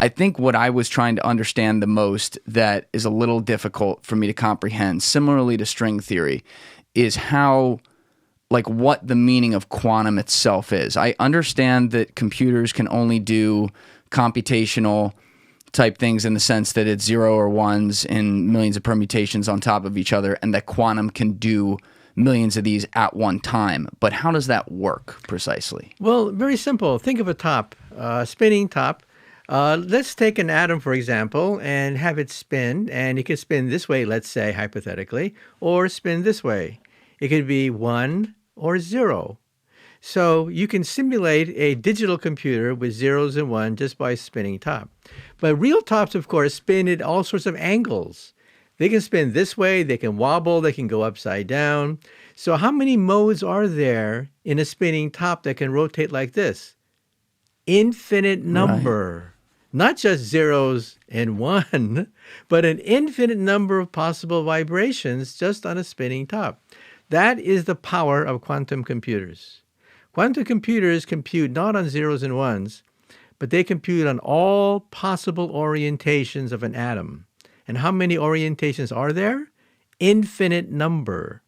I think what I was trying to understand the most that is a little difficult for me to comprehend, similarly to string theory, is how, like, what the meaning of quantum itself is. I understand that computers can only do computational type things in the sense that it's 0 or 1s in millions of permutations on top of each other, and that quantum can do millions of these at one time. But how does that work precisely? Well, very simple. Think of a top, spinning top. Let's take an atom, for example, and have it spin. And it could spin this way, let's say, hypothetically, or spin this way. It could be 1 or 0. So you can simulate a digital computer with zeros and one just by spinning top. But real tops, of course, spin at all sorts of angles. They can spin this way, they can wobble, they can go upside down. So how many modes are there in a spinning top that can rotate like this? Infinite number. Right. Not just zeros and one, but an infinite number of possible vibrations just on a spinning top. That is the power of quantum computers. Quantum computers compute not on zeros and ones, but they compute on all possible orientations of an atom. And how many orientations are there? Infinite number.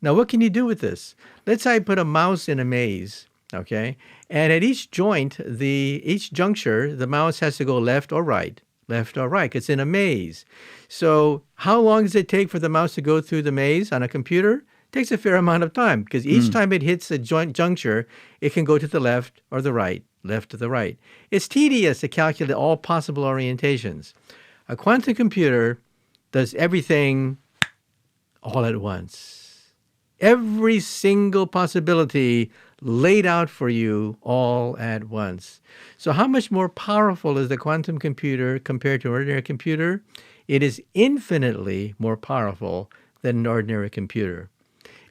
Now, what can you do with this? Let's say I put a mouse in a maze, okay? And at each joint, each juncture, the mouse has to go left or right, It's in a maze. So how long does it take for the mouse to go through the maze on a computer? It takes a fair amount of time, because each time it hits a joint juncture, it can go to the left or the right, left to the right. It's tedious to calculate all possible orientations. A quantum computer does everything all at once. Every single possibility laid out for you all at once. So how much more powerful is the quantum computer compared to an ordinary computer? It is infinitely more powerful than an ordinary computer.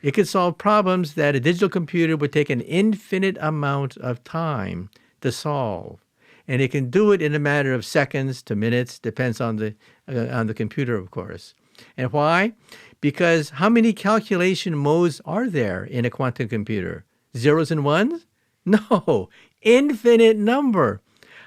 It can solve problems that a digital computer would take an infinite amount of time to solve. And it can do it in a matter of seconds to minutes, depends on the computer, of course. And why? Because how many calculation modes are there in a quantum computer? Zeros and ones? No, infinite number.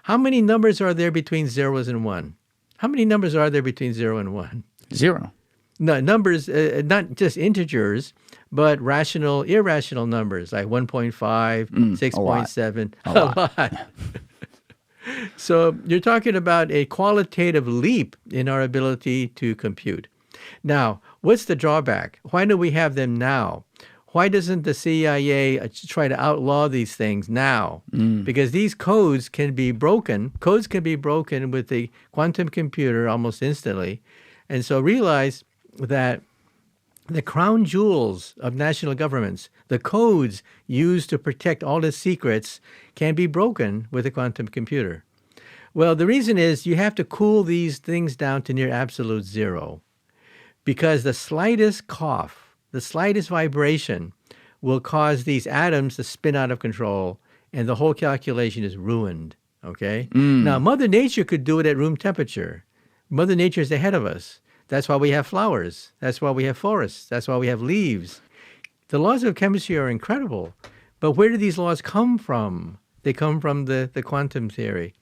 How many numbers are there between zeros and one? How many numbers are there between 0 and 1? 0. No, numbers, not just integers, but rational, irrational numbers, like 1.5, 6.7, a lot. So you're talking about a qualitative leap in our ability to compute. Now, what's the drawback? Why do we have them now? Why doesn't the CIA try to outlaw these things now? Because these codes can be broken. Codes can be broken with the quantum computer almost instantly. And so realize that the crown jewels of national governments, the codes used to protect all the secrets, can be broken with a quantum computer. Well, the reason is you have to cool these things down to near absolute zero, because the slightest cough, the slightest vibration will cause these atoms to spin out of control, and the whole calculation is ruined, okay? Now, Mother Nature could do it at room temperature. Mother Nature is ahead of us. That's why we have flowers. That's why we have forests. That's why we have leaves. The laws of chemistry are incredible. But where do these laws come from? They come from the quantum theory.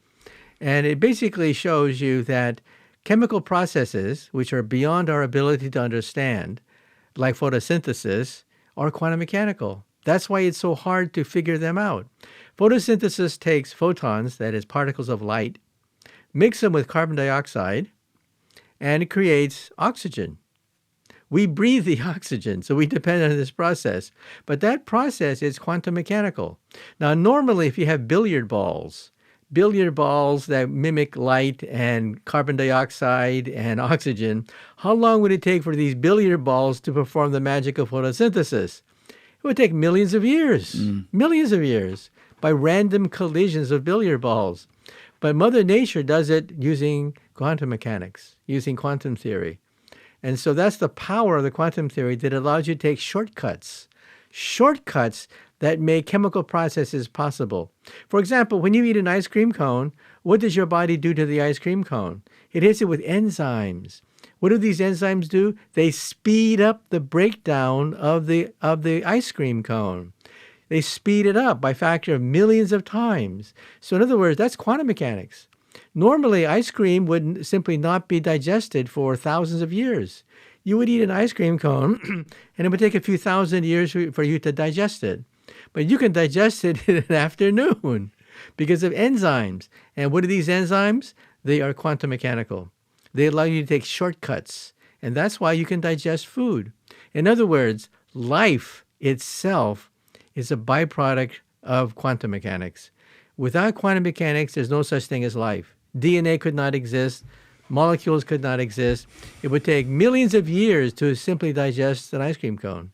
And it basically shows you that chemical processes, which are beyond our ability to understand, like photosynthesis, are quantum mechanical. That's why it's so hard to figure them out. Photosynthesis takes photons, that is particles of light, mix them with carbon dioxide, and it creates oxygen. We breathe the oxygen, so we depend on this process. But that process is quantum mechanical. Now, normally, if you have billiard balls that mimic light and carbon dioxide and oxygen, how long would it take for these billiard balls to perform the magic of photosynthesis? It would take millions of years, by random collisions of billiard balls. But Mother Nature does it using quantum mechanics, using quantum theory. And so that's the power of the quantum theory, that allows you to take shortcuts that make chemical processes possible. For example, when you eat an ice cream cone, what does your body do to the ice cream cone? It hits it with enzymes. What do these enzymes do? They speed up the breakdown of the ice cream cone. They speed it up by a factor of millions of times. So in other words, that's quantum mechanics. Normally, ice cream would simply not be digested for thousands of years. You would eat an ice cream cone, and it would take a few thousand years for you to digest it. But you can digest it in an afternoon because of enzymes. And what are these enzymes? They are quantum mechanical. They allow you to take shortcuts, and that's why you can digest food. In other words, life itself is a byproduct of quantum mechanics. Without quantum mechanics, there's no such thing as life. DNA could not exist. Molecules could not exist. It would take millions of years to simply digest an ice cream cone.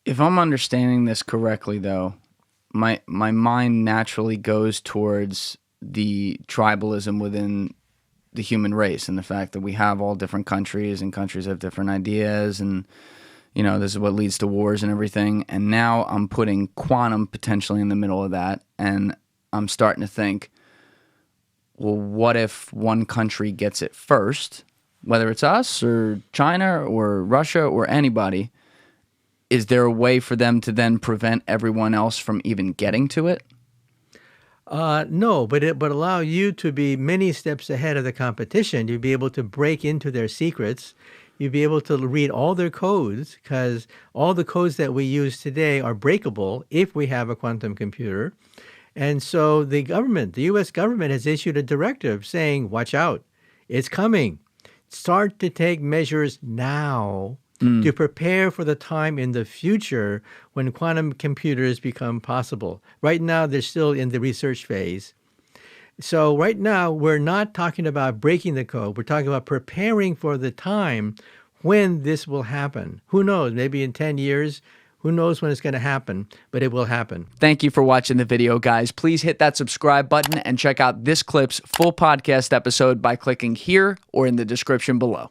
If I'm understanding this correctly, though, my mind naturally goes towards the tribalism within the human race and the fact that we have all different countries and countries have different ideas and, you know, this is what leads to wars and everything. And now I'm putting quantum potentially in the middle of that, and I'm starting to think, well, what if one country gets it first, whether it's us or China or Russia or anybody? Is there a way for them to then prevent everyone else from even getting to it? No, but it would allow you to be many steps ahead of the competition. You'd be able to break into their secrets. You'd be able to read all their codes, because all the codes that we use today are breakable if we have a quantum computer. And so the government, the U.S. government, has issued a directive saying, watch out, it's coming. Start to take measures now to prepare for the time in the future when quantum computers become possible. Right now, they're still in the research phase. So right now, we're not talking about breaking the code. We're talking about preparing for the time when this will happen. Who knows? Maybe in 10 years. Who knows when it's going to happen, but it will happen. Thank you for watching the video, guys. Please hit that subscribe button and check out this clip's full podcast episode by clicking here or in the description below.